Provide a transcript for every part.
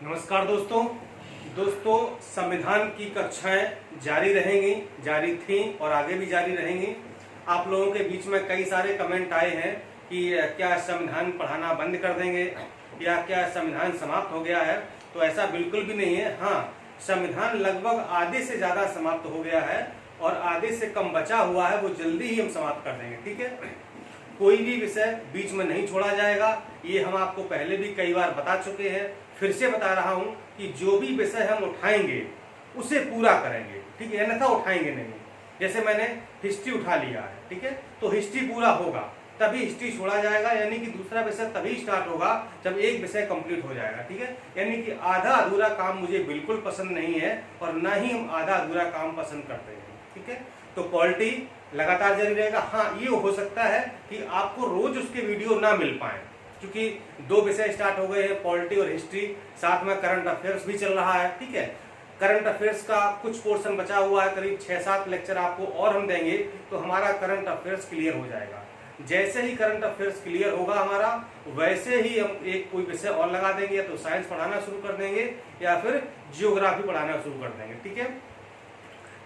नमस्कार दोस्तों संविधान की कक्षाएं जारी रहेंगी, जारी थी और आगे भी जारी रहेंगी। आप लोगों के बीच में कई सारे कमेंट आए हैं कि क्या संविधान पढ़ाना बंद कर देंगे या क्या संविधान समाप्त हो गया है। तो ऐसा बिल्कुल भी नहीं है। हाँ, संविधान लगभग आधे से ज्यादा समाप्त हो गया है और आधे से कम बचा हुआ है, वो जल्दी ही हम समाप्त कर देंगे। ठीक है, कोई भी विषय बीच में नहीं छोड़ा जाएगा। ये हम आपको पहले भी कई बार बता चुके हैं, फिर से बता रहा हूं कि जो भी विषय हम उठाएंगे उसे पूरा करेंगे। ठीक है, अन्यथा उठाएंगे नहीं। जैसे मैंने हिस्ट्री उठा लिया है, ठीक है, तो हिस्ट्री पूरा होगा तभी हिस्ट्री छोड़ा जाएगा, यानी कि दूसरा विषय तभी स्टार्ट होगा जब एक विषय कंप्लीट हो जाएगा। ठीक है, यानी कि आधा अधूरा काम मुझे बिल्कुल पसंद नहीं है और ना ही हम आधा अधूरा काम पसंद करते हैं। ठीक है, तो पॉलिटी लगातार जारी रहेगा। हाँ, ये हो सकता है कि आपको रोज उसके वीडियो ना मिल पाए, क्योंकि दो विषय स्टार्ट हो गए हैं, पॉलिटी और हिस्ट्री, साथ में करंट अफेयर्स भी चल रहा है। ठीक है, करंट अफेयर्स का कुछ पोर्शन बचा हुआ है, करीब 6-7 लेक्चर आपको और हम देंगे तो हमारा करंट अफेयर्स क्लियर हो जाएगा। जैसे ही करंट अफेयर्स क्लियर होगा हमारा, वैसे ही हम एक कोई विषय और लगा देंगे, या तो साइंस पढ़ाना शुरू कर देंगे या फिर जियोग्राफी पढ़ाना शुरू कर देंगे। ठीक है,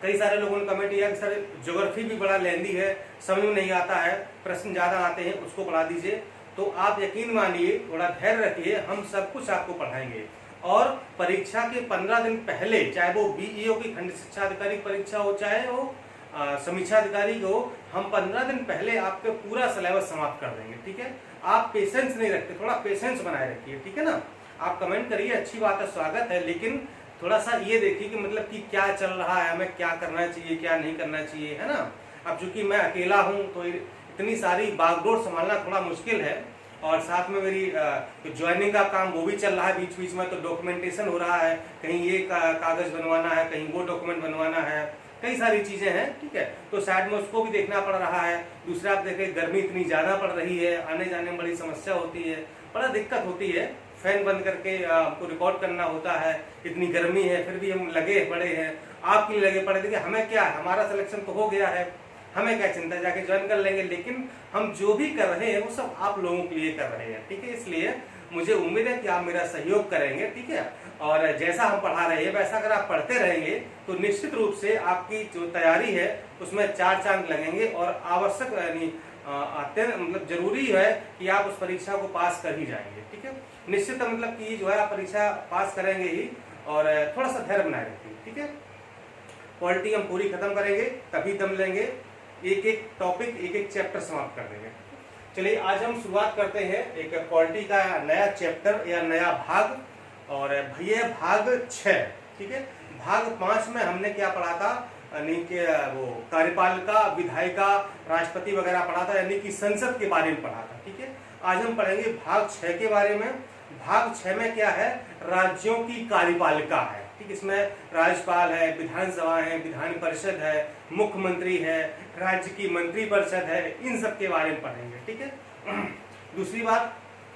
कई सारे लोगों ने कमेंट किया कि सर ज्योग्राफी भी बड़ा लेंदी है, समझ में नहीं आता है, प्रश्न ज्यादा आते हैं, उसको पढ़ा दीजिए। तो आप यकीन मानिए, थोड़ा धैर्य रखिए, हम सब कुछ आपको पढ़ाएंगे। और परीक्षा के 15 दिन पहले, चाहे वो बीईओ की खंड शिक्षा अधिकारी परीक्षा हो, चाहे वो समीक्षा अधिकारी हो, हम 15 दिन पहले आपके पूरा सिलेबस समाप्त कर देंगे। ठीक है, आप पेशेंस नहीं रखते, थोड़ा पेशेंस बनाए रखिए। ठीक है ना, आप कमेंट करिए, अच्छी बात है, स्वागत है, लेकिन थोड़ा सा ये देखिए कि मतलब कि क्या चल रहा है, हमें क्या करना चाहिए, क्या नहीं करना चाहिए, है ना। अब चूंकि मैं अकेला हूं तो इतनी सारी बागडोर संभालना थोड़ा मुश्किल है, और साथ में मेरी ज्वाइनिंग का काम वो भी चल रहा है बीच बीच में, तो डॉक्यूमेंटेशन हो रहा है, कहीं ये कागज बनवाना है, कहीं वो डॉक्यूमेंट बनवाना है, कई सारी चीजें हैं। ठीक है, तो साइड में उसको भी देखना पड़ रहा है। दूसरा आप देखें, गर्मी इतनी ज्यादा पड़ रही है, आने जाने में बड़ी समस्या होती है, बड़ा दिक्कत होती है, फैन बंद करके आपको रिकॉर्ड करना होता है, इतनी गर्मी है, फिर भी हम लगे पड़े हैं। आपके लिए लगे पड़े, देखिए हमें क्या है, हमारा सिलेक्शन तो हो गया है, हमें क्या चिंता, जाके ज्वाइन कर लेंगे, लेकिन हम जो भी कर रहे हैं वो सब आप लोगों के लिए कर रहे हैं। ठीक है, इसलिए मुझे उम्मीद है कि आप मेरा सहयोग करेंगे। ठीक है, और जैसा हम पढ़ा रहे हैं वैसा अगर आप पढ़ते रहेंगे तो निश्चित रूप से आपकी जो तैयारी है उसमें 4 चांद लगेंगे, और आवश्यक यानी अत्यंत मतलब जरूरी है कि आप उस परीक्षा को पास कर ही जाएंगे। ठीक है, निश्चित मतलब कि जो है आप परीक्षा पास करेंगे ही, और थोड़ा सा धैर्य बनाए रखिए। ठीक है, पॉलिटी हम पूरी खत्म करेंगे तभी दम लेंगे, एक एक टॉपिक, एक एक चैप्टर समाप्त कर देंगे। चलिए आज हम शुरुआत करते हैं एक पॉलिटी का नया चैप्टर या नया भाग, और भैया भाग 6। ठीक है, भाग 5 में हमने क्या पढ़ा था, यानी कि वो कार्यपालिका, विधायिका, राष्ट्रपति वगैरह पढ़ा था, यानी कि संसद के बारे में पढ़ा था। ठीक है, आज हम पढ़ेंगे भाग 6 के बारे में। भाग 6 में क्या है, राज्यों की कार्यपालिका है। ठीक, इसमें राज्यपाल है, विधानसभा है, विधान परिषद है, मुख्यमंत्री है, राज्य की मंत्री परिषद है, इन सब के बारे में पढ़ेंगे। ठीक है, दूसरी बात,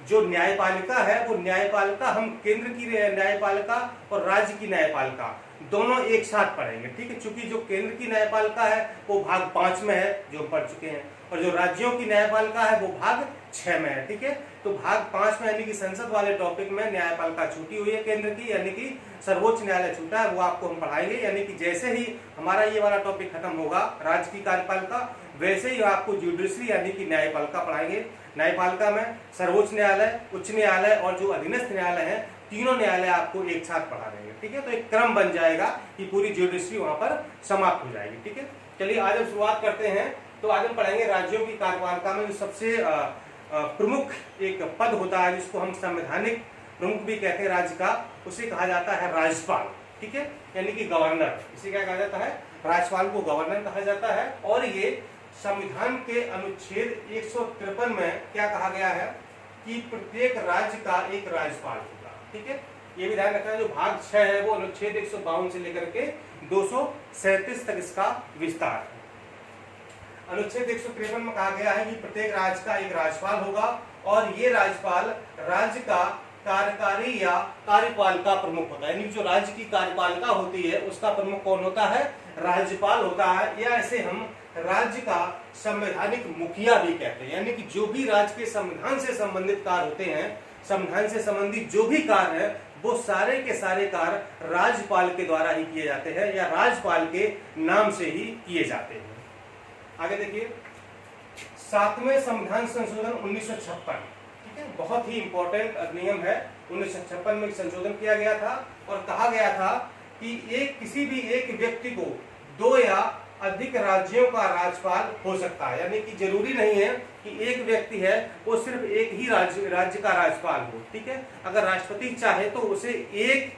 जो न्यायपालिका है वो न्यायपालिका हम केंद्र की न्यायपालिका और राज्य की न्यायपालिका दोनों एक साथ पढ़ेंगे। ठीक है, चूंकि जो केंद्र की न्यायपालिका है वो भाग 5 में है जो हम पढ़ चुके हैं, और जो राज्यों की न्यायपालिका है वो भाग 6 में है। ठीक है, तो भाग 5 में यानी कि संसद वाले टॉपिक में न्यायपालिका छूटी हुई है केंद्र की, यानी कि सर्वोच्च न्यायालय छूटा है, वो आपको हम पढ़ाएंगे। यानी कि जैसे ही हमारा ये वाला टॉपिक खत्म होगा राज्य की कार्यपालिका, वैसे ही आपको जुडिशरी यानी कि न्यायपालिका पढ़ाएंगे। न्यायपालिका में सर्वोच्च न्यायालय, उच्च न्यायालय और जो अधीनस्थ न्यायालय है, तीनों न्यायालय आपको एक साथ पढ़ा देंगे। ठीक है, तो एक क्रम बन जाएगा कि पूरी जुडिशरी वहां पर समाप्त हो जाएगी। ठीक है, चलिए आज हम शुरुआत करते हैं। तो आज हम पढ़ेंगे राज्यों की कार्यपालिका में जो सबसे प्रमुख एक पद होता है, जिसको हम संवैधानिक प्रमुख भी कहते हैं राज्य का, उसे कहा जाता है राज्यपाल। ठीक है, यानी कि गवर्नर, इसे क्या कहा जाता है, राज्यपाल को गवर्नर कहा जाता है। और ये संविधान के अनुच्छेद 153 में क्या कहा गया है कि प्रत्येक राज्य का एक राज्यपाल होगा। ठीक है, ये भी ध्यान रखना है, जो भाग 6 है वो अनुच्छेद 152 से लेकर के 237 तक इसका विस्तार है। अनुच्छेद 153 में कहा गया है कि प्रत्येक राज्य का एक राज्यपाल होगा, और ये राज्यपाल राज्य का कार्यकारी या कार्यपालिका प्रमुख होता है। यानी जो राज्य की कार्यपालिका होती है उसका प्रमुख कौन होता है, राज्यपाल होता है, या ऐसे हम राज्य का संवैधानिक मुखिया भी कहते हैं। यानी कि जो भी राज्य के संविधान से संबंधित कार्य होते हैं, संविधान से संबंधित जो भी कार्य है वो सारे के सारे कार्य राज्यपाल के द्वारा ही किए जाते हैं या राज्यपाल के नाम से ही किए जाते हैं। आगे देखिए 7वें संविधान संशोधन 1956, ठीक है, बहुत ही इंपॉर्टेंट अधिनियम है। 1956 में संशोधन किया गया था और कहा गया था कि किसी भी एक व्यक्ति को 2 या अधिक राज्यों का राज्यपाल हो सकता है, यानी कि जरूरी नहीं है कि एक व्यक्ति है वो सिर्फ एक ही राज्य का राज्यपाल हो, ठीक है। अगर राष्ट्रपति चाहे तो उसे 1,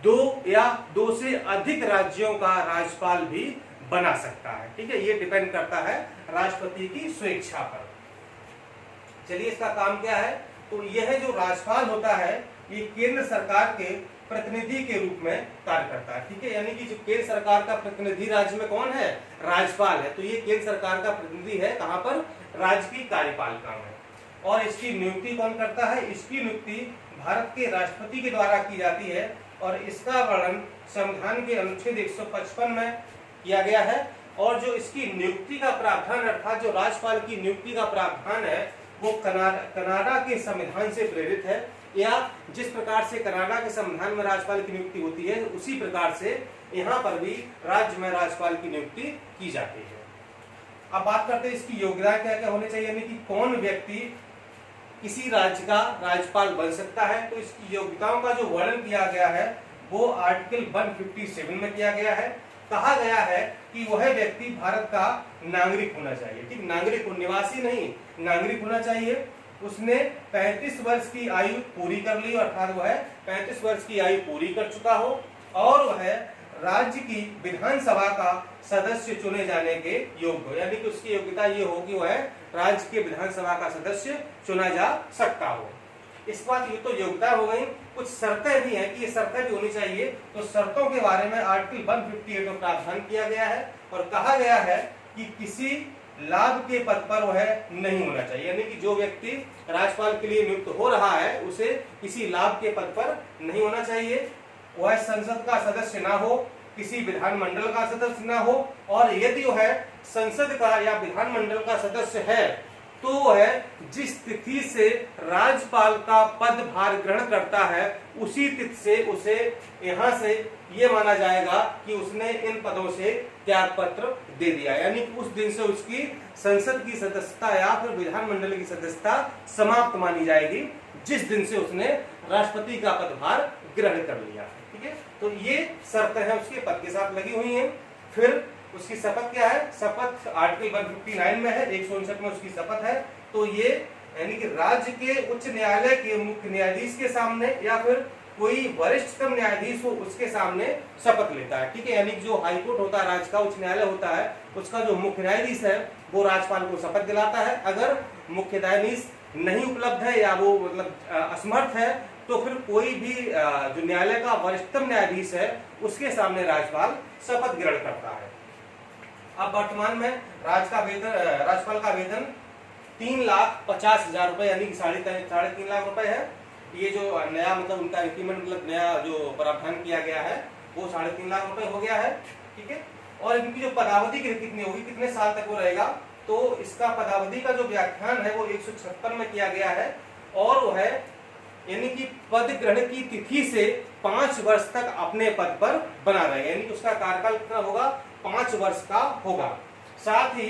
2 या 2 से अधिक राज्यों का राज्यपाल भी बना सकता है, ठीक है। ये डिपेंड करता है राष्ट्रपति की स्वेच्छा पर। चलिए इसका काम क्या है, तो यह जो राज्यपाल होता है ये केंद्र सरकार के प्रतिनिधि के रूप में कार्य करता है, ठीक है। यानी कि जो केंद्र सरकार का प्रतिनिधि राज्य में कौन है, राज्यपाल है, तो ये केंद्र सरकार का प्रतिनिधि है कहां पर, राज्य की कार्यपालिका में। और इसकी नियुक्ति कौन करता है, इसकी नियुक्ति भारत के राष्ट्रपति के द्वारा की जाती है और इसका वर्णन संविधान के अनुच्छेद 155 में किया गया है। और जो इसकी नियुक्ति का प्रावधान अर्थात जो राज्यपाल की नियुक्ति का प्रावधान है वो कनाडा के संविधान से प्रेरित है, या जिस प्रकार से कनाडा के संविधान में राज्यपाल की नियुक्ति होती है उसी प्रकार से यहाँ पर भी राज्य में राज्यपाल की नियुक्ति की जाती है। अब बात करते हैं इसकी योग्यता क्या क्या होनी चाहिए, यानी कि कौन व्यक्ति किसी राज्य का राज्यपाल बन सकता है। तो इसकी योग्यताओं का जो वर्णन किया गया है वो आर्टिकल 157 में किया गया है। कहा गया है कि वह व्यक्ति भारत का नागरिक होना चाहिए, ठीक, नागरिक, निवासी नहीं, नागरिक होना चाहिए। उसने 35 वर्ष की आयु पूरी कर ली, अर्थात वह 35 वर्ष की आयु पूरी कर चुका हो और वह राज्य की विधानसभा का सदस्य चुने जाने के योग्य हो, यानी कि उसकी योग्यता ये हो कि वह राज्य के विधानसभा का सदस्य चुना जा सकता हो। इस बात ये तो योग्यता हो गई, कुछ शर्तें भी हैं कि ये शर्तें भी होनी चाहिए। तो शर्तों के बारे में आर्टिकल 158 में प्रावधान किया गया है और कहा गया है कि किसी लाभ के पद पर वह नहीं होना चाहिए, यानी कि जो व्यक्ति राज्यपाल के लिए नियुक्त हो रहा है उसे किसी लाभ के पद पर नहीं होना चाहिए, वह संसद का सदस्य ना हो, किसी विधानमंडल का सदस्य ना हो, और यदि वह संसद का या विधानमंडल का सदस्य है तो वह जिस तिथि से राज्यपाल का पदभार ग्रहण करता है उसी तिथि से उसे यहाँ से ये माना जाएगा कि उसने इन पदों से त्याग पत्र दे दिया, यानी कि उस दिन से उसकी संसद की सदस्यता या फिर विधानमंडल की सदस्यता समाप्त मानी जाएगी जिस दिन से उसने राष्ट्रपति का पदभार ग्रहण कर लिया, ठीक है। तो ये शर्तें हैं उसके पद के साथ लगी हुई हैं। फिर उसकी शपथ क्या है, शपथ आर्टिकल 159 में है, 159 में उसकी शपथ है। तो ये यानी कि राज्य के उच्च न्यायालय के मुख्य न्यायाधीश के सामने या फिर कोई वरिष्ठतम न्यायाधीश हो उसके सामने शपथ लेता है, ठीक है। यानी कि जो हाईकोर्ट होता है, राज्य का उच्च न्यायालय होता है, उसका जो मुख्य न्यायाधीश है वो राज्यपाल को शपथ दिलाता है। अगर मुख्य न्यायाधीश नहीं उपलब्ध है या वो मतलब असमर्थ है तो फिर कोई भी जो न्यायालय का वरिष्ठतम न्यायाधीश है उसके सामने राज्यपाल शपथ ग्रहण करता है। अब वर्तमान में राज्यपाल का वेतन 3,50,000 रुपए यानी कि 3.5 लाख रुपए है। ये जो नया मतलब उनका इंक्रीमेंट मतलब नया जो प्रावधान किया गया है वो 3.5 लाख रुपए हो गया है, ठीक है। और इनकी जो पदावधि कितनी होगी, कितने साल तक वो रहेगा, तो इसका पदावधि का जो व्याख्यान है वो 156 में किया गया है और वो है यानी कि पद ग्रहण की तिथि से 5 वर्ष तक अपने पद पर बना रहेगा, यानी कि उसका कार्यकाल कितना होगा, 5 वर्ष का होगा। साथ ही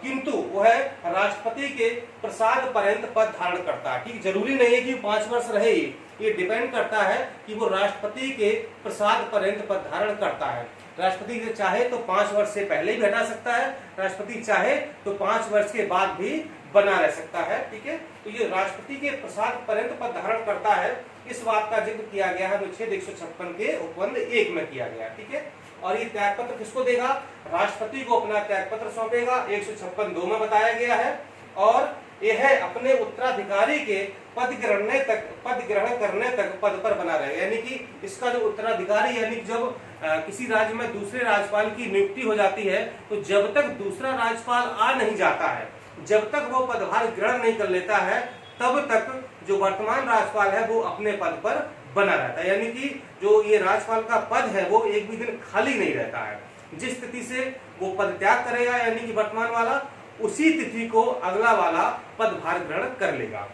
किंतु वह राष्ट्रपति के प्रसाद पर्यंत पद धारण करता है, ठीक, जरूरी नहीं है कि 5 वर्ष रहे, ये डिपेंड करता है कि वो राष्ट्रपति के प्रसाद पर्यंत पद धारण करता है। राष्ट्रपति चाहे तो 5 वर्ष से पहले भी हटा सकता है, राष्ट्रपति चाहे तो 5 वर्ष के बाद भी बना रह सकता है, ठीक है। तो ये राष्ट्रपति के प्रसाद पर्यंत पद धारण करता है, इस बात का जिक्र किया गया है अनुच्छेद 156 के उपबंध 1 में किया गया, ठीक है। और ये त्याग पत्र किसको देगा, राष्ट्रपति को अपना त्याग पत्र सौंपेगा, 156(2) में बताया गया है। और यह अपने उत्तराधिकारी के पद ग्रहण करने तक पद पर बना रहेगा, यानी कि इसका जो उत्तराधिकारी यानी जब किसी राज्य में दूसरे राज्यपाल की नियुक्ति हो जाती है तो जब तक दूसरा राज्यपाल आ नहीं जाता है, जब तक वो पदभार ग्रहण नहीं कर लेता है तब तक जो वर्तमान राज्यपाल है वो अपने पद पर बना रहता है, यानी कि जो ये राज्यपाल का पद है वो एक भी दिन खाली नहीं रहता है। जिस तिथि से वो पद त्याग करेगा यानी कि वर्तमान वाला, उसी तिथि को अगला वाला पदभार ग्रहण कर लेगा।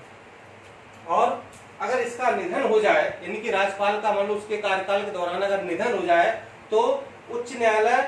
और अगर इसका निधन हो जाए, यानी कि राज्यपाल का मान लो उसके कार्यकाल के दौरान अगर निधन हो जाए, तो उच्च न्यायालय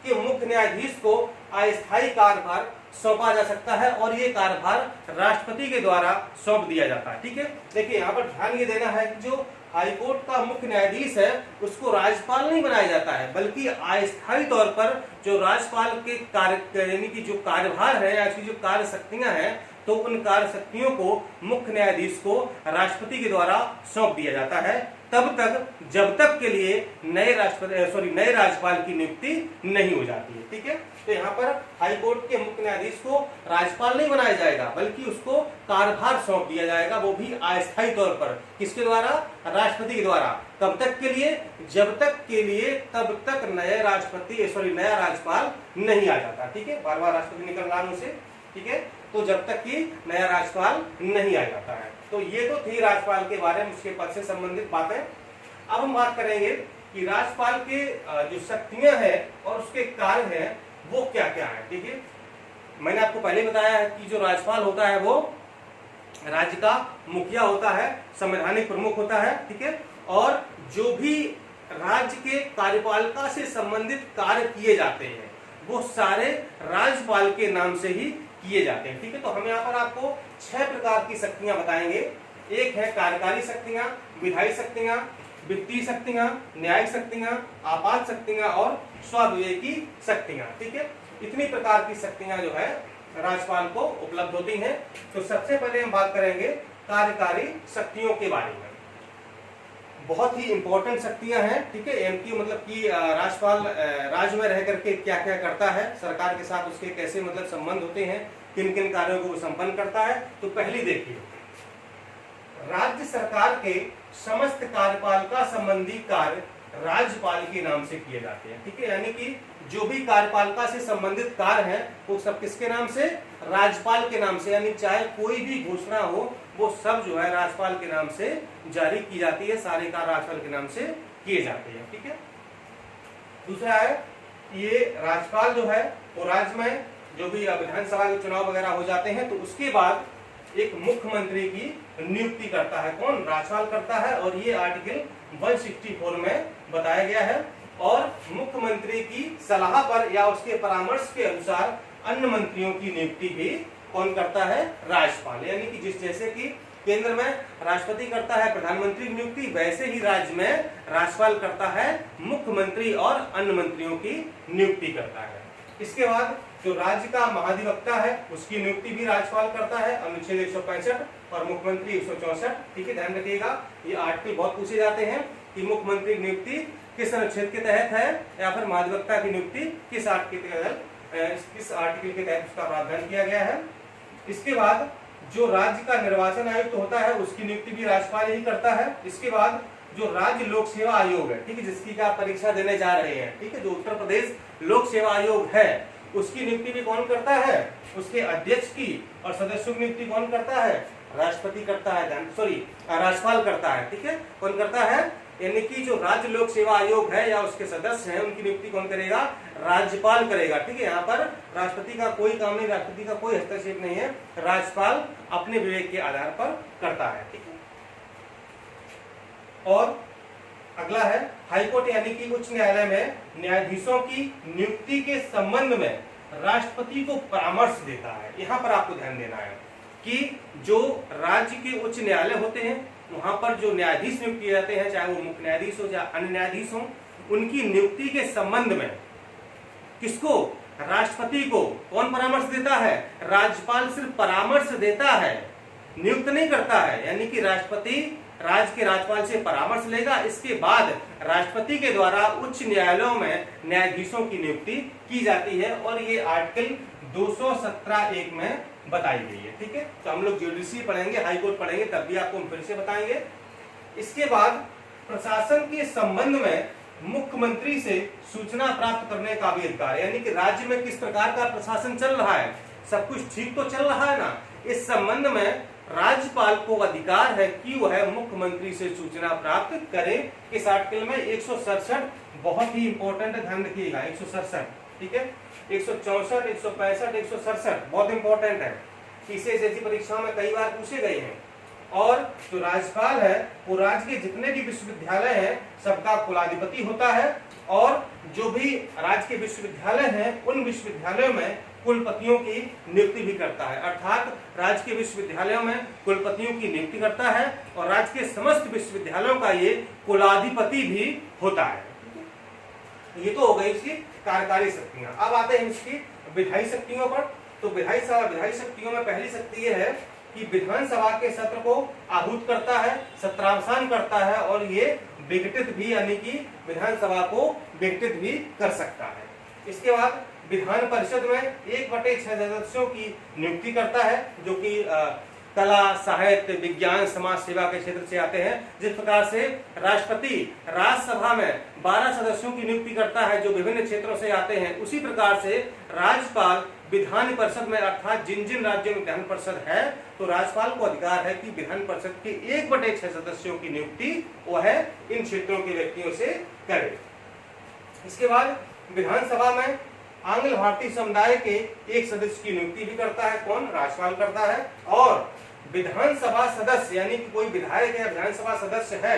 के मुख्य न्यायाधीश को अस्थायी कार्यभार सौंपा जा सकता है और ये कार्यभार राष्ट्रपति के द्वारा सौंप दिया जाता है। ठीक है, देखिए यहाँ पर ध्यान ये देना है कि जो हाईकोर्ट का मुख्य न्यायाधीश है उसको राज्यपाल नहीं बनाया जाता है, बल्कि अस्थायी तौर पर जो राज्यपाल के कार्य यानी कि जो कार्यभार है या जो कार्य शक्तियां हैं, तो उन कार्य शक्तियों को मुख्य न्यायाधीश को राष्ट्रपति के द्वारा सौंप दिया जाता है, तब तक जब तक के लिए नए राज्यपाल की नियुक्ति नहीं हो जाती है। ठीक है, तो यहाँ पर हाईकोर्ट के मुख्य न्यायाधीश को राज्यपाल नहीं बनाया जाएगा, बल्कि उसको कार्यभार सौंप दिया जाएगा, वो भी अस्थायी तौर पर। किसके द्वारा? राष्ट्रपति के द्वारा। कब तक के लिए? जब तक के लिए तब तक नया राज्यपाल नहीं आ जाता। ठीक है, बार बार राष्ट्रपति निकल रहा है उसे। ठीक है, तो जब तक कि नया राज्यपाल नहीं आ जाता है। तो ये तो थी राज्यपाल के बारे में, उसके पद से संबंधित बातें। अब हम बात करेंगे कि राज्यपाल के जो शक्तियां हैं और उसके कार्य हैं वो क्या क्या है। ठीक है, मैंने आपको पहले बताया है कि जो राज्यपाल होता है वो राज्य का मुखिया होता है, संवैधानिक प्रमुख होता है। ठीक है, और जो भी राज्य के कार्यपालिका से संबंधित कार्य किए जाते हैं वो सारे राज्यपाल के नाम से ही किए जाते हैं। ठीक है, तो हम यहाँ पर आपको 6 प्रकार की शक्तियां बताएंगे। एक है कार्यकारी शक्तियां, विधायी शक्तियां, वित्तीय शक्तियां, न्यायिक शक्तियां, आपात शक्तियां और स्वविवेकी शक्तियां। ठीक है, इतनी प्रकार की शक्तियां जो है राज्यपाल को उपलब्ध होती हैं। तो सबसे पहले हम बात करेंगे कार्यकारी शक्तियों के बारे में। बहुत ही इंपॉर्टेंट शक्तियां हैं। ठीक है, एमक्यू मतलब कि राज्यपाल राज्य में रह करके क्या क्या करता है, सरकार के साथ उसके कैसे मतलब संबंध होते हैं, किन किन कार्यों को वो संपन्न करता है। तो पहली देखिए, राज्य सरकार के समस्त कार्यपालिका संबंधी कार्य राज्यपाल के नाम से किए जाते हैं। ठीक है, यानी कि जो भी कार्यपालिका से संबंधित कार्य हैं वो सब किसके नाम से? राज्यपाल के नाम से। यानी चाहे कोई भी घोषणा हो वो सब जो है राज्यपाल के नाम से जारी की जाती है, सारे कार्य राज्यपाल के नाम से किए जाते हैं। ठीक है, दूसरा है ये राज्यपाल जो है वो राज्य में जो भी विधानसभा के चुनाव वगैरह हो जाते हैं तो उसके बाद एक मुख्यमंत्री की नियुक्ति करता है। कौन? राज्यपाल करता है, और ये आर्टिकल 164 में बताया गया है। और मुख्यमंत्री की सलाह पर या उसके परामर्श के अनुसार अन्य मंत्रियों की नियुक्ति भी कौन करता है? राज्यपाल। यानी कि जिस जैसे कि केंद्र में राष्ट्रपति करता है प्रधानमंत्री की नियुक्ति, वैसे ही राज्य में राज्यपाल करता है मुख्यमंत्री और अन्य मंत्रियों की नियुक्ति करता है। इसके बाद जो राज्य का महाधिवक्ता है उसकी नियुक्ति भी राज्यपाल करता है, अनुच्छेद 165, और मुख्यमंत्री 164। ठीक है, ध्यान रखिएगा, ये आर्टिकल बहुत पूछे जाते हैं कि मुख्यमंत्री की नियुक्ति किस अनुच्छेद के तहत है या फिर महाधिवक्ता की नियुक्ति किस आर्टिकल के तहत उसका प्रावधान किया गया है। इसके बाद जो राज्य का निर्वाचन आयुक्त होता है उसकी नियुक्ति भी राज्यपाल ही करता है। इसके बाद जो राज्य लोक सेवा आयोग है, ठीक है, जिसकी का परीक्षा देने जा रहे हैं, ठीक है, जो उत्तर प्रदेश लोक सेवा आयोग है उसकी नियुक्ति भी कौन करता है? उसके अध्यक्ष की और सदस्यों की नियुक्ति कौन करता है? राष्ट्रपति करता है, राज्यपाल करता है। ठीक है, कौन करता है? यानी कि जो राज्य लोक सेवा आयोग है या उसके सदस्य हैं उनकी नियुक्ति कौन करेगा? राज्यपाल करेगा। ठीक है, यहाँ पर राष्ट्रपति का कोई काम नहीं, राष्ट्रपति का कोई हस्तक्षेप नहीं है, राज्यपाल अपने विवेक के आधार पर करता है। ठीक है, और अगला है हाईकोर्ट, यानी कि उच्च न्यायालय में न्यायाधीशों की नियुक्ति के संबंध में राष्ट्रपति को परामर्श देता है। यहाँ पर आपको ध्यान देना है कि जो राज्य के उच्च न्यायालय होते हैं वहां पर जो न्यायाधीश नियुक्त किए जाते हैं, चाहे वो मुख्य न्यायाधीश हो या अन्य न्यायाधीश हो, उनकी नियुक्ति के संबंध में किसको? राष्ट्रपति को कौन परामर्श देता है? राज्यपाल सिर्फ परामर्श देता है, नियुक्त नहीं करता है। यानी कि राष्ट्रपति राज्य के राज्यपाल से परामर्श लेगा, इसके बाद राष्ट्रपति के द्वारा उच्च न्यायालयों में न्यायाधीशों की नियुक्ति की जाती है, और ये आर्टिकल 217(1) में बताई गई है। ठीक है, तो हम लोग ज्यूडिशरी पढ़ेंगे, हाईकोर्ट पढ़ेंगे, तब भी आपको हम फिर से बताएंगे। इसके बाद प्रशासन के संबंध में मुख्यमंत्री से सूचना प्राप्त करने का भी अधिकार, यानी कि राज्य में किस प्रकार का प्रशासन चल रहा है, सब कुछ ठीक तो चल रहा है ना, इस संबंध में राज्यपाल को अधिकार है कि वह मुख्यमंत्री से सूचना प्राप्त करे। इस आर्टिकल में 167 बहुत ही इंपॉर्टेंट है, ध्यान रखिएगा, 167। ठीक है, 164, 165, 167 बहुत इंपॉर्टेंट है, इसे जैसी परीक्षाओं में कई बार पूछे गए हैं। और जो राज्यपाल है वो राज्य के जितने भी विश्वविद्यालय हैं सबका कुलाधिपति होता है, और जो भी राज्य के विश्वविद्यालय हैं उन विश्वविद्यालयों में कुलपतियों की नियुक्ति भी करता है। अर्थात राज्य के विश्वविद्यालयों में कुलपतियों की नियुक्ति करता है और राज्य के समस्त विश्वविद्यालयों का ये कुलाधिपति भी होता है। ये तो हो गई इसकी कार्यकारी शक्तियां। अब आते हैं इसकी विधायी शक्तियों पर। तो विधायी शक्तियों में पहली शक्ति यह है कि विधानसभा के सत्र को आहूत करता है, सत्रावसान करता है और ये विघटित भी, यानी कि विधानसभा को विघटित भी कर सकता है। इसके बाद विधान परिषद में 1/6 सदस्यों की नियुक्ति करता है, जो कि कला, साहित्य, विज्ञान, समाज सेवा के क्षेत्र से आते हैं। जिस प्रकार से राष्ट्रपति राज्यसभा में 12 सदस्यों की नियुक्ति करता है जो विभिन्न क्षेत्रों से आते हैं, उसी प्रकार से राज्यपाल विधान परिषद में, अर्थात जिन जिन राज्यों में विधान परिषद है तो राज्यपाल को अधिकार है कि विधान परिषद के 1/6 सदस्यों की नियुक्ति वह इन क्षेत्रों के व्यक्तियों से करे। इसके बाद विधानसभा में आंग्ल भारतीय समुदाय के एक सदस्य की नियुक्ति भी करता है। कौन? राज्यपाल करता है। और विधानसभा सदस्य यानी कि कोई विधायक या विधानसभा सदस्य है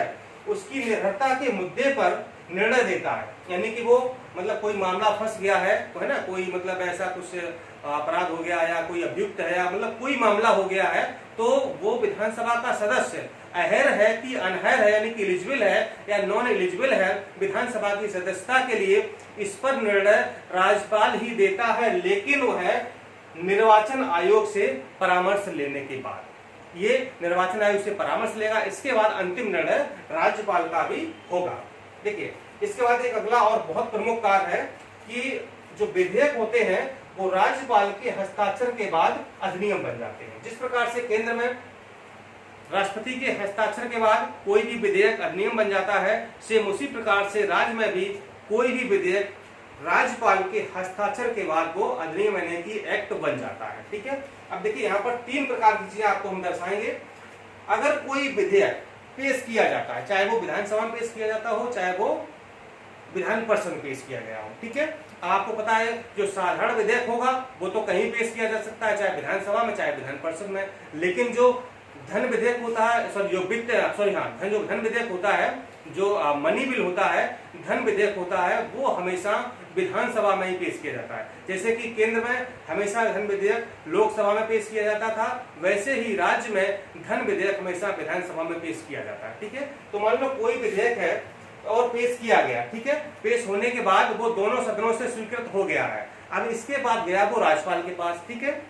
उसकी निर्भरता के मुद्दे पर निर्णय देता है, यानी कि वो मतलब कोई मामला फंस गया है तो है ना, कोई मतलब ऐसा कुछ अपराध हो गया या कोई अभियुक्त है या मतलब कोई मामला हो गया है तो वो विधानसभा का सदस्य अहर है कि अनहर है, यानी कि एलिजिबल है या नॉन एलिजिबल है विधानसभा की सदस्यता के लिए, इस पर निर्णय राज्यपाल ही देता है, लेकिन वह निर्वाचन आयोग से परामर्श लेने के बाद। ये निर्वाचन आयोग से परामर्श लेगा, इसके बाद अंतिम निर्णय राज्यपाल का भी होगा। देखिए, इसके बाद एक अगला और बहुत प्रमुख कार्य है कि जो विधेयक होते हैं वो राज्यपाल के हस्ताक्षर के बाद अधिनियम बन जाते हैं। जिस प्रकार से केंद्र में राष्ट्रपति के हस्ताक्षर के बाद कोई भी विधेयक अधिनियम बन जाता है, सेम उसी प्रकार से राज्य में भी कोई भी विधेयक राज्यपाल के हस्ताक्षर के बाद वो अधिनियम यानी कि एक्ट बन जाता है। ठीक है, अब देखिए यहाँ पर 3 प्रकार की चीजें आपको हम दर्शाएंगे। अगर कोई विधेयक पेश किया जाता है, चाहे वो विधानसभा में पेश किया जाता हो, चाहे वो विधान परिषद में पेश किया गया हो, ठीक है, आपको पता है जो साधारण विधेयक होगा वो तो कहीं पेश किया जा सकता है, चाहे विधानसभा में चाहे विधान परिषद में, लेकिन जो धन विधेयक होता है, जो धन विधेयक होता है, जो मनी बिल होता है, धन विधेयक होता है, वो हमेशा विधानसभा में ही पेश किया जाता है। जैसे कि केंद्र में हमेशा धन विधेयक लोकसभा में पेश किया जाता था, वैसे ही राज्य में धन विधेयक हमेशा विधानसभा में पेश किया जाता है। ठीक है, तो मान लो कोई विधेयक है और पेश किया गया, ठीक है, पेश होने के बाद वो दोनों सदनों से स्वीकृत हो गया है, अब इसके बाद गया वो राज्यपाल के पास। ठीक है,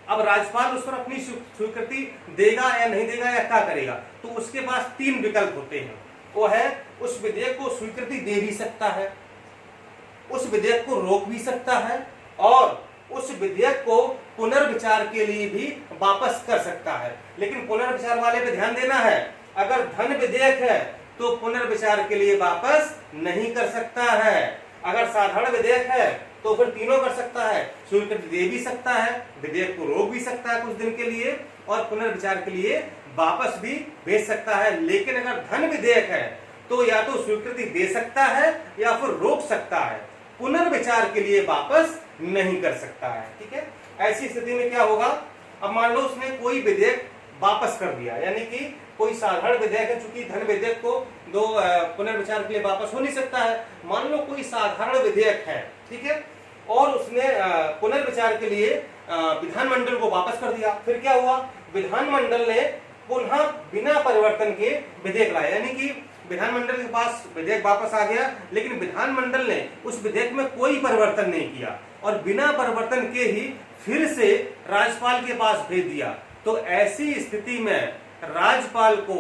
अब राज्यपाल उस पर अपनी स्वीकृति देगा या नहीं देगा या क्या करेगा, तो उसके पास 3 विकल्प होते हैं। वो है उस विधेयक को स्वीकृति दे भी सकता है, उस विधेयक को रोक भी सकता है, और उस विधेयक को पुनर्विचार के लिए भी वापस कर सकता है। लेकिन पुनर्विचार वाले पे ध्यान देना है, अगर धन विधेयक है तो पुनर्विचार के लिए वापस नहीं कर सकता है। अगर साधारण विधेयक है तो फिर तीनों कर सकता है, स्वीकृति दे भी सकता है, विधेयक को रोक भी सकता है कुछ दिन के लिए, और पुनर्विचार के लिए वापस भी भेज सकता है। लेकिन अगर धन विधेयक है तो या तो स्वीकृति दे सकता है या फिर रोक सकता है, पुनर्विचार के लिए वापस नहीं कर सकता है। ठीक है, ऐसी स्थिति में क्या होगा, अब मान लो उसने कोई विधेयक वापस कर दिया, यानी कि कोई साधारण विधेयक है, चूंकि धन विधेयक को पुनर्विचार के लिए वापस हो नहीं सकता है, मान लो कोई साधारण विधेयक है, ठीक है, और उसने पुनर्विचार के लिए विधानमंडल को वापस कर दिया, फिर क्या हुआ, विधानमंडल ने पुनः बिना परिवर्तन के विधेयक लाया, यानी कि विधानमंडल के पास विधेयक वापस आ गया, लेकिन विधानमंडल ने उस विधेयक में कोई परिवर्तन नहीं किया और बिना परिवर्तन के ही फिर से राज्यपाल के पास भेज दिया। तो ऐसी स्थिति में राज्यपाल को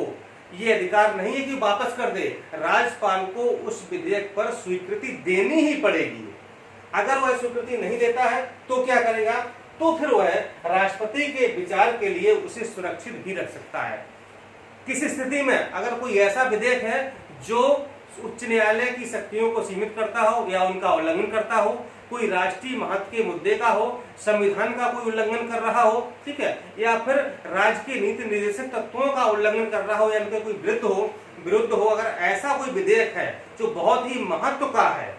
ये अधिकार नहीं है कि वापस कर दे, राज्यपाल को उस विधेयक पर स्वीकृति देनी ही पड़ेगी। अगर वह स्वीकृति नहीं देता है तो क्या करेगा, तो फिर वह राष्ट्रपति के विचार के लिए उसे सुरक्षित भी रख सकता है। किस स्थिति में, अगर कोई ऐसा विधेयक है जो उच्च न्यायालय की शक्तियों को सीमित करता हो या उनका उल्लंघन करता हो, कोई राष्ट्रीय महत्व के मुद्दे का हो, संविधान का कोई उल्लंघन कर रहा हो, ठीक है, या फिर राज्य के नीति निर्देशक तत्वों का उल्लंघन कर रहा हो या उनके कोई विरुद्ध हो, अगर ऐसा कोई विधेयक है जो बहुत ही महत्व का है,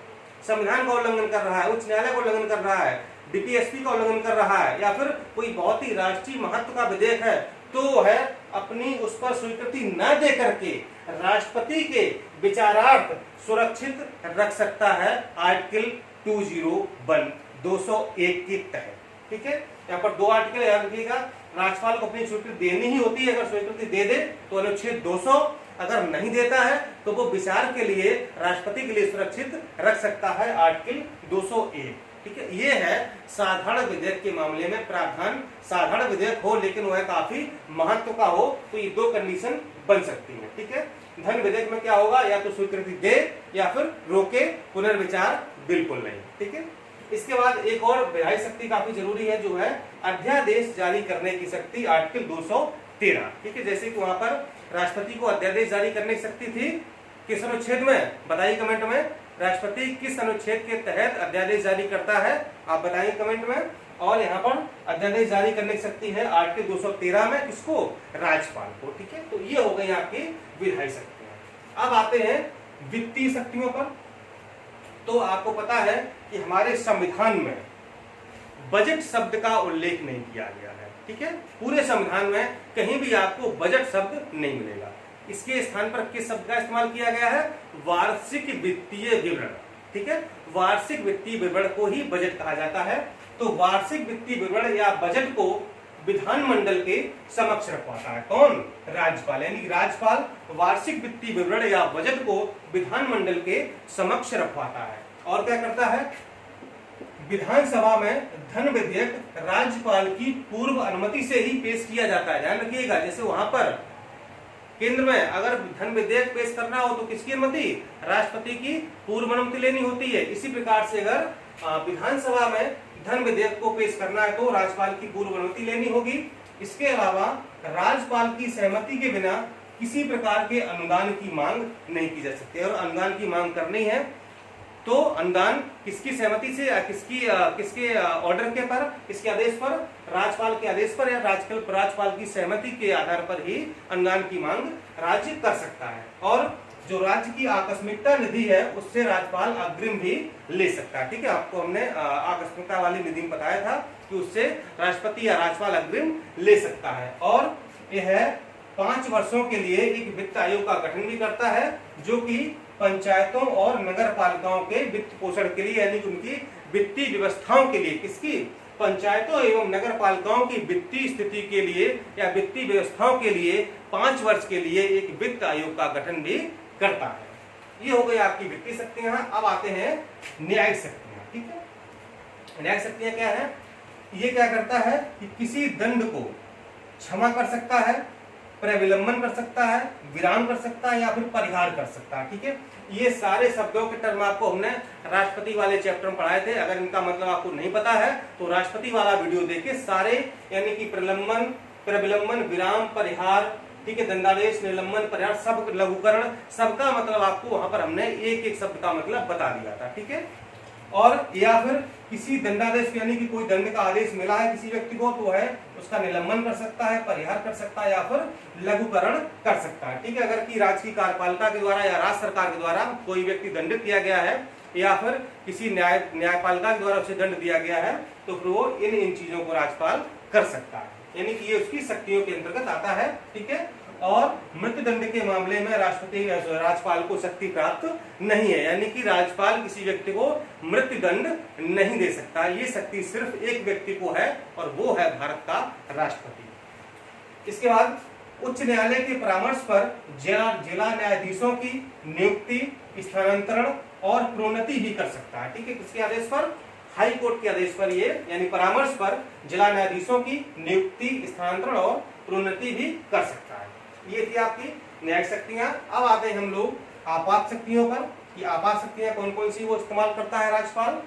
संविधान का उल्लंघन कर रहा है, उच्च न्यायालय का उल्लंघन कर रहा है, डीपीएसपी का उल्लंघन कर रहा है, या फिर कोई बहुत ही राष्ट्रीय महत्व का विधेयक है, तो है अपनी उस पर स्वीकृति न दे करके राष्ट्रपति के विचारार्थ सुरक्षित रख सकता है आर्टिकल 201 के तहत। ठीक है, यहाँ पर 2 आर्टिकल याद रखिएगा। राज्यपाल को अपनी स्वीकृति देनी ही होती है, अगर स्वीकृति दे दे तो अनुच्छेद 200, अगर नहीं देता है तो वो विचार के लिए राष्ट्रपति के लिए सुरक्षित रख सकता है आर्टिकल 201। ठीक है, ये है साधारण विधेयक के मामले में प्रावधान। साधारण विधेयक हो लेकिन वह काफी महत्व का हो तो ये 2 कंडीशन बन सकती है। ठीक है, धन विधेयक में क्या होगा, या तो स्वीकृति दे या फिर रोके, पुनर्विचार बिल्कुल नहीं। ठीक है, इसके बाद एक और विधायी शक्ति काफी जरूरी है, जो है अध्यादेश जारी करने की शक्ति, आर्टिकल 213। ठीक है, जैसे कि वहां पर राष्ट्रपति को अध्यादेश जारी करने की शक्ति थी, किस अनुच्छेद में बताइए कमेंट में, राष्ट्रपति किस अनुच्छेद के तहत अध्यादेश जारी करता है, आप बताइए कमेंट में। और यहाँ पर अध्यादेश जारी करने की शक्ति है आर्टिकल 213 में, किसको, राज्यपाल को। ठीक है, तो ये हो गई आपकी विधायी शक्तियां। अब आते हैं वित्तीय शक्तियों पर। तो आपको पता है कि हमारे संविधान में बजट शब्द का उल्लेख नहीं किया गया है। ठीक है, पूरे संविधान में कहीं भी आपको बजट शब्द नहीं मिलेगा। इसके स्थान पर किस शब्द का इस्तेमाल किया गया है, वार्षिक वित्तीय विवरण। ठीक है, वार्षिक वित्तीय विवरण को ही बजट कहा जाता है। तो वार्षिक वित्तीय विवरण या बजट को विधानमंडल के समक्ष रखवाता है कौन, राज्यपाल। यानी राज्यपाल वार्षिक वित्तीय विवरण या बजट को विधानमंडल के समक्ष रखवाता है। और क्या करता है, विधानसभा में धन विधेयक राज्यपाल की पूर्व अनुमति से ही पेश किया जाता है। ध्यान रखिएगा, जैसे वहां पर केंद्र में अगर धन विधेयक पेश करना हो तो किसकी अनुमति, राष्ट्रपति की पूर्व अनुमति लेनी होती है। इसी प्रकार से अगर विधानसभा में धन विधेयक को पेश करना है तो राज्यपाल की पूर्व अनुमति लेनी होगी। इसके अलावा राज्यपाल की सहमति के बिना किसी प्रकार के अनुदान की मांग नहीं की जा सकती। और अनुदान की मांग करनी है तो अनुदान किसकी सहमति से, किसके ऑर्डर के पर, किसके आदेश पर, राज्यपाल के आदेश पर या राज्यपाल की सहमति के आधार पर ही अनुदान की मांग राज्य कर सकता है। और जो राज्य की आकस्मिकता निधि है उससे राज्यपाल अग्रिम भी ले सकता है। ठीक है, आपको हमने आकस्मिकता वाली निधि में बताया था कि उससे राष्ट्रपति या राज्यपाल अग्रिम ले सकता है। और यह 5 वर्षों के लिए एक वित्त आयोग का गठन भी करता है, जो कि पंचायतों और नगर पालिकाओं के वित्त पोषण के लिए, यानी उनकी वित्तीय व्यवस्थाओं के लिए, किसकी, पंचायतों एवं नगर पालिकाओं की वित्तीय स्थिति के लिए या वित्तीय व्यवस्थाओं के लिए 5 वर्ष के लिए एक वित्त आयोग का गठन भी करता है। ये हो गई आपकी वित्तीय शक्तियां। अब आते हैं न्यायिक शक्तियां। ठीक है, न्यायिक शक्तियां क्या है, ये क्या करता है कि किसी दंड को क्षमा कर सकता है, प्रविलंबन कर सकता है, विराम कर सकता है या फिर परिहार कर सकता है। ठीक है, ये सारे शब्दों के टर्म आपको हमने राष्ट्रपति वाले चैप्टर में पढ़ाए थे। अगर इनका मतलब आपको नहीं पता है तो राष्ट्रपति वाला वीडियो देखे, सारे यानी कि प्रलंबन, प्रविलंबन, विराम, परिहार, ठीक है, दंडादेश, निलंबन, परिहार, सब लघुकरण, सबका मतलब आपको वहां पर हमने एक एक शब्द का मतलब बता दिया था। ठीक है, और या फिर किसी दंडादेश यानी कि कोई दंड का आदेश मिला है किसी व्यक्ति को तो है उसका निलंबन कर सकता है, परिहार कर सकता है या फिर लघुकरण कर सकता है। ठीक है, अगर की राज्य की कार्यपालिका के द्वारा या राज्य सरकार के द्वारा कोई व्यक्ति दंडित किया गया है या फिर किसी न्यायपालिका के द्वारा उसे दंड दिया गया है तो फिर वो इन चीजों को राज्यपाल कर सकता है, यानी कि ये उसकी शक्तियों के अंतर्गत आता है। ठीक है, और मृत्युदंड के मामले में राज्यपाल को शक्ति प्राप्त नहीं है, यानी कि राज्यपाल किसी व्यक्ति को मृत्युदंड नहीं दे सकता। ये शक्ति सिर्फ एक व्यक्ति को है और वो है भारत का राष्ट्रपति। इसके बाद उच्च न्यायालय के परामर्श पर जिला न्यायाधीशों की नियुक्ति, स्थानांतरण और प्रोन्नति भी कर सकता है। ठीक है, किसके आदेश पर, हाई कोर्ट के आदेश पर, ये यानी परामर्श पर जिला न्यायाधीशों की नियुक्ति, स्थानांतरण और प्रोन्नति भी कर सकता है। ये थी आपकी न्यायिक शक्तियां। अब आते हैं हम लोग आपात शक्तियों पर कि आपात शक्तियां कौन कौन सी वो इस्तेमाल करता है राज्यपाल।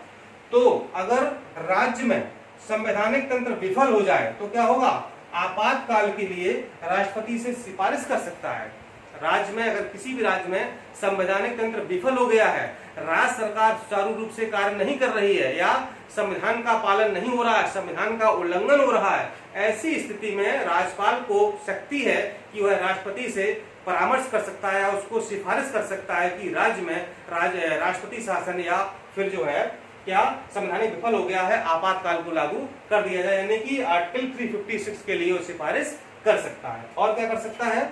तो अगर राज्य में संवैधानिक तंत्र विफल हो जाए तो क्या होगा, आपातकाल के लिए राष्ट्रपति से सिफारिश कर सकता है। राज्य में अगर किसी भी राज्य में संवैधानिक तंत्र विफल हो गया है, राज्य सरकार सुचारू रूप से कार्य नहीं कर रही है या संविधान का पालन नहीं हो रहा है, संविधान का उल्लंघन हो रहा है, ऐसी स्थिति में राज्यपाल को शक्ति है कि वह राष्ट्रपति से परामर्श कर सकता है, उसको सिफारिश कर सकता है कि राज्य में राष्ट्रपति शासन या फिर जो है क्या संवैधानिक विफल हो गया है, आपातकाल को लागू कर दिया जाए, यानी कि आर्टिकल 356 के लिए वो सिफारिश कर सकता है। और क्या कर सकता है,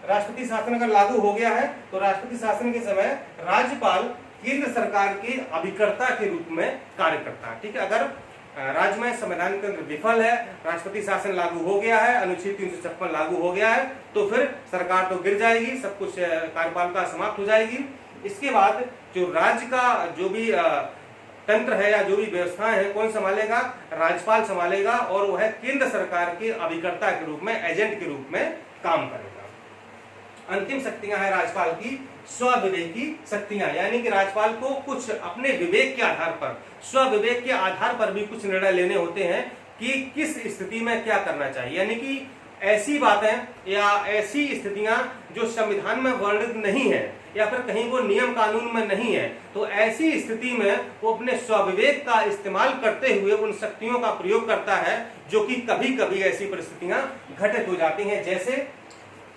राष्ट्रपति शासन अगर लागू हो गया है तो राष्ट्रपति शासन के समय राज्यपाल केंद्र सरकार के अभिकर्ता के रूप में कार्य करता है। ठीक है, अगर राज्य में संवैधानिक तंत्र विफल है, राष्ट्रपति शासन लागू हो गया है, अनुच्छेद 356 लागू हो गया है, तो फिर सरकार तो गिर जाएगी, सब कुछ कार्यपालिका समाप्त हो जाएगी। इसके बाद जो राज्य का जो भी तंत्र है या जो भी व्यवस्थाएं है कौन संभालेगा, राज्यपाल संभालेगा, और वह केंद्र सरकार के अभिकर्ता के रूप में, एजेंट के रूप में काम करेगा। अंतिम शक्तियां है राज्यपाल की स्वविवेकी शक्तियां, यानी कि राज्यपाल को कुछ अपने विवेक के आधार पर, स्वविवेक के आधार पर भी कुछ निर्णय लेने होते हैं कि किस स्थिति में क्या करना चाहिए। यानी कि ऐसी बातें या ऐसी स्थितियां जो संविधान में वर्णित नहीं है या फिर कहीं वो नियम कानून में नहीं है, तो ऐसी स्थिति में वो अपने स्वविवेक का इस्तेमाल करते हुए उन शक्तियों का प्रयोग करता है, जो कि कभी कभी ऐसी परिस्थितियां घटित हो जाती हैं, जैसे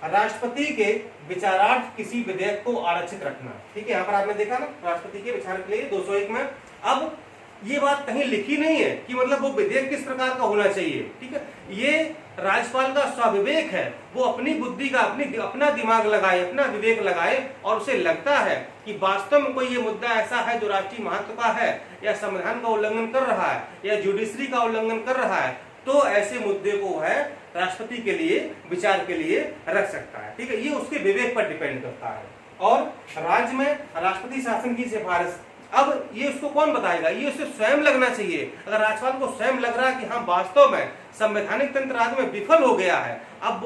राष्ट्रपति के विचारार्थ किसी विधेयक को आरक्षित रखना। ठीक है, यहाँ पर आपने देखा ना, राष्ट्रपति के विचार के लिए 201 में। अब ये बात कहीं लिखी नहीं है कि मतलब वो विधेयक किस प्रकार का होना चाहिए। ठीक है, ये राज्यपाल का स्वाविवेक है, वो अपनी बुद्धि का, अपना दिमाग लगाए, अपना विवेक लगाए, और उसे लगता है कि वास्तव में कोई ये मुद्दा ऐसा है जो राष्ट्रीय महत्व का है, या संविधान का उल्लंघन कर रहा है, या जुडिशरी का उल्लंघन कर रहा है, तो ऐसे मुद्दे को है राष्ट्रपति के लिए विचार के लिए रख सकता है। ठीक है, ये उसके विवेक पर डिपेंड करता है। और राज्य में राष्ट्रपति शासन की सिफारिश, अब ये उसको कौन बताएगा, ये उसे स्वयं लगना चाहिए। अगर राज्यपाल को स्वयं लग रहा है कि हाँ वास्तव में संवैधानिक तंत्र राज्य में विफल हो गया है, अब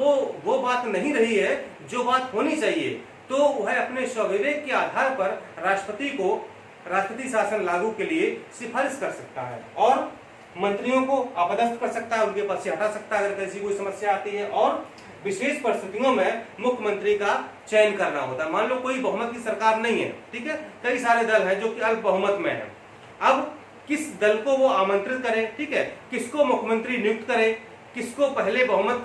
वो बात नहीं रही है जो बात होनी चाहिए, तो वह अपने स्वविवेक के आधार पर राष्ट्रपति शासन लागू के लिए सिफारिश कर सकता है, और मंत्रियों को अपदस्थ कर सकता है, उनके पद से हटा सकता है अगर कैसी कोई समस्या आती है। और विशेष परिस्थितियों में मुख्यमंत्री का चयन करना होता है। मान लो कोई बहुमत की सरकार नहीं है, ठीक है, कई सारे दल हैं जो कि अल्प बहुमत में है, अब किस दल को वो आमंत्रित करे, ठीक है, किसको मुख्यमंत्री नियुक्त करे, किसको पहले बहुमत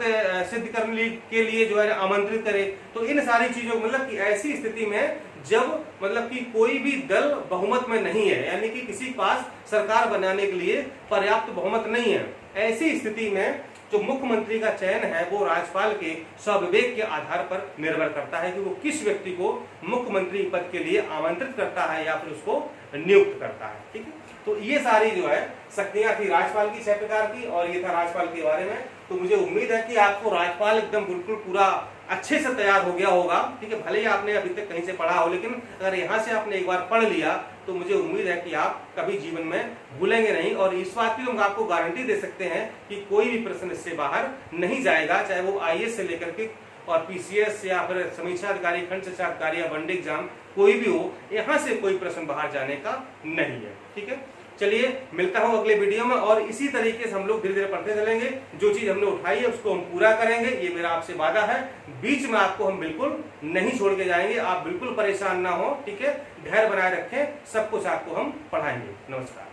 सिद्ध करने के लिए जो है आमंत्रित करे, तो इन सारी चीजों मतलब कि ऐसी स्थिति में जब मतलब कि कोई भी दल बहुमत में नहीं है, यानी कि किसी पास सरकार बनाने के लिए पर्याप्त बहुमत नहीं है, ऐसी स्थिति में जो मुख्यमंत्री का चयन है वो राज्यपाल के स्वविवेक के आधार पर निर्भर करता है कि वो किस व्यक्ति को मुख्यमंत्री पद के लिए आमंत्रित करता है या फिर उसको नियुक्त करता है। ठीक है, तो ये सारी जो है शक्तियां थी राज्यपाल की 6 प्रकार की, और ये था राज्यपाल के बारे में। तो मुझे उम्मीद है कि आपको राज्यपाल एकदम बिल्कुल पूरा अच्छे से तैयार हो गया होगा। ठीक है, भले ही आपने अभी तक कहीं से पढ़ा हो, लेकिन अगर यहाँ से आपने एक बार पढ़ लिया तो मुझे उम्मीद है कि आप कभी जीवन में भूलेंगे नहीं। और इस बात की हम आपको गारंटी दे सकते हैं कि कोई भी प्रश्न इससे बाहर नहीं जाएगा, चाहे वो IAS से लेकर के और PCS या फिर समीक्षा अधिकारी, खंड शिक्षा अधिकारी या वन एग्जाम कोई भी हो, यहाँ से कोई प्रश्न बाहर जाने का नहीं है। ठीक है, चलिए मिलता हूं अगले वीडियो में, और इसी तरीके से हम लोग धीरे धीरे पढ़ते चलेंगे। जो चीज हमने उठाई है उसको हम पूरा करेंगे, ये मेरा आपसे वादा है। बीच में आपको हम बिल्कुल नहीं छोड़ के जाएंगे, आप बिल्कुल परेशान ना हो। ठीक है, धैर्य बनाए रखें, सब कुछ आपको हम पढ़ाएंगे। नमस्कार।